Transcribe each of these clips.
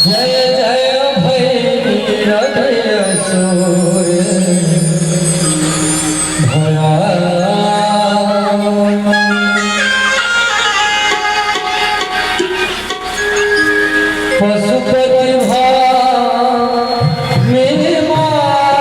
जय जय भैरी हृदय सूर भरा पशुपति मेरे माया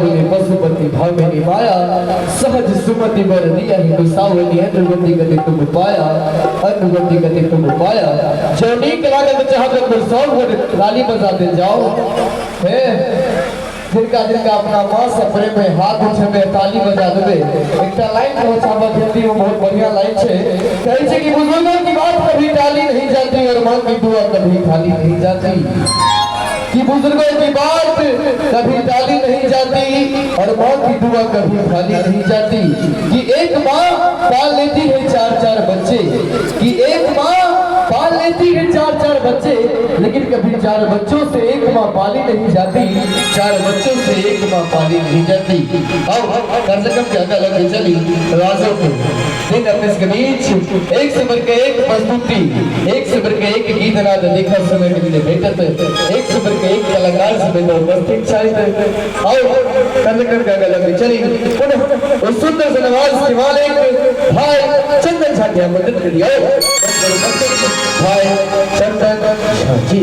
भामिनी माया सहज सुमति बर दिया हिंदु सावनी अनुगति गति तुम पाया अनुगति गति तुम पाया जो नीक लागत चाहत गुरसौल हो ताली बजा दे जाओ है जिनका अपना मां से प्रेम में हाथ उठे में ताली बजा देबे एकटा लाइन पहुंचाबा हिंदी में बहुत बढ़िया लाइन छे कहै छे कि बुजुर्गों की बात कभी टाली नहीं जाती और मां की दुआ कभी खाली नहीं जाती कि बुजुर्गों की बात कभी टाली नहीं जाती और माँ की दुआ कभी खाली नहीं जाती कि एक माँ पाल लेती है 4-4 बच्चे कि एक माँ पाल लेती है 4-4 बच्चे लेकिन कभी 4 बच्चों से एक माँ पाली नहीं जाती 4 बच्चों से एक माँ पाली नहीं जाती। आओ कम से कम ज्यादा लग चली राजों को दिन अपने इसके बीच एक से बढ़ के एक मजबूती एक से बढ़ के एक गीत नाद देखा समय मिलने भेटत एक से बढ़ के एक कलाकार से मिलो उपस्थित शायद आओ कम से कम ज्यादा लग चली उस सुंदर से नवाज के मालिक भाई चंदन झाटिया मदद करिए भाई चंदन जी